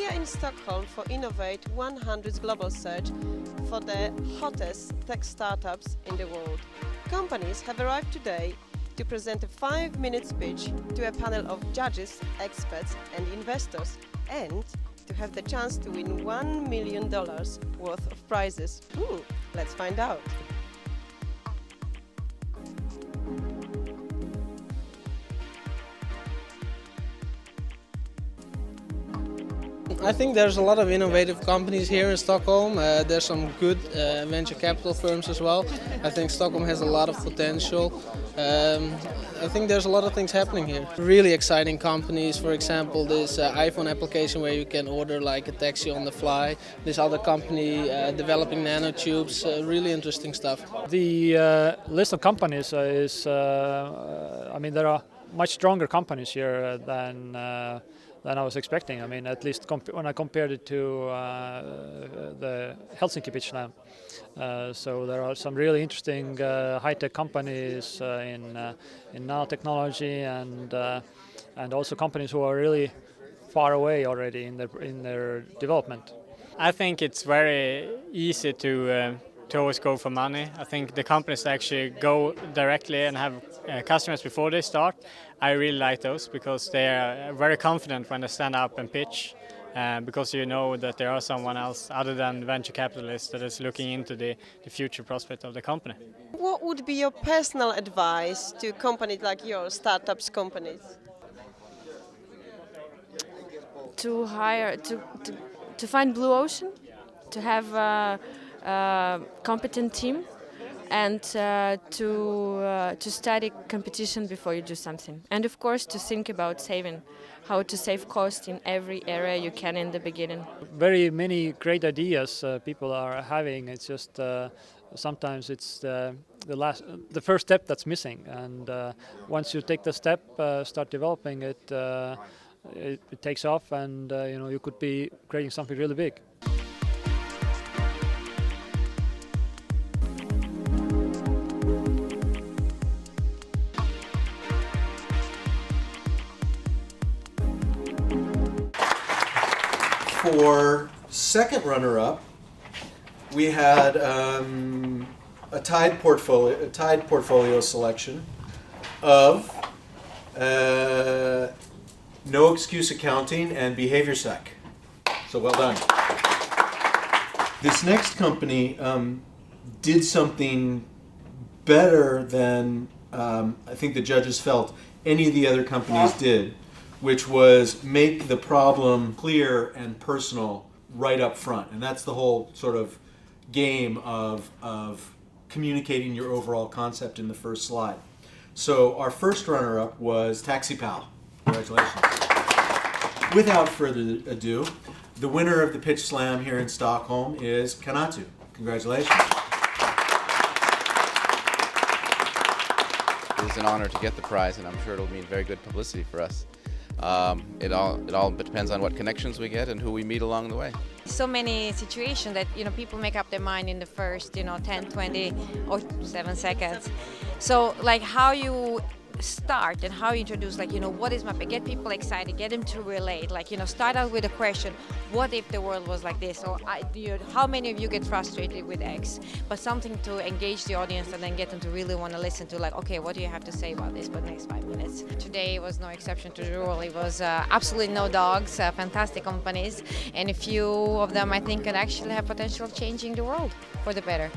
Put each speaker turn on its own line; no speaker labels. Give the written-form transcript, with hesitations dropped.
here in Stockholm for Innovate100's global search for the hottest tech startups in the world. Companies have arrived today to present a 5-minute speech to a panel of judges, experts and investors, and to have the chance to win $1 million worth of prizes. Let's find out.
I think there's a lot of innovative companies here in Stockholm. There's some good venture capital firms as well. I think Stockholm has a lot of potential. I think there's a lot of things happening here. Really exciting companies, for example, this iPhone application where you can order like a taxi on the fly. This other company developing nanotubes, really interesting stuff.
The list of companies I mean, there are much stronger companies here than I was expecting. I mean, at least when I compared it to the Helsinki pitch slam. So there are some really interesting high-tech companies in nanotechnology and also companies who are really far away already in their development.
I think it's very easy to always go for money. I think the companies that actually go directly and have customers before they start, I really like those because they are very confident when they stand up and pitch, because you know that there are someone else other than venture capitalists that is looking into the future prospect of the company.
What would be your personal advice to companies like your startups companies?
To hire, to find blue ocean, to have a competent team, and to study competition before you do something. And of course to think about saving, how to save cost in every area you can in the beginning.
Very many great ideas people are having. It's just sometimes it's the first step that's missing. And once you take the step, start developing it, it takes off, and you could be creating something really big.
For second runner-up, we had a tied portfolio selection of No Excuse Accounting and Behavior Sec. So well done. This next company did something better than I think the judges felt any of the other companies did, which was make the problem clear and personal right up front. And that's the whole sort of game of communicating your overall concept in the first slide. So our first runner-up was TaxiPal. Congratulations. Without further ado, the winner of the Pitch Slam here in Stockholm is Kanatu. Congratulations.
It is an honor to get the prize, and I'm sure it'll mean very good publicity for us. It all depends on what connections we get and who we meet along the way.
So many situations that people make up their mind in the first 10, 20 or 7 seconds. So like how you start and how you introduce, what is my, get people excited, get them to relate, start out with a question, what if the world was like this, or how many of you get frustrated with X, but something to engage the audience and then get them to really want to listen to, okay, what do you have to say about this for the next 5 minutes. Today was no exception to the rule. It was absolutely no dogs, fantastic companies, and a few of them I think could actually have potential of changing the world for the better.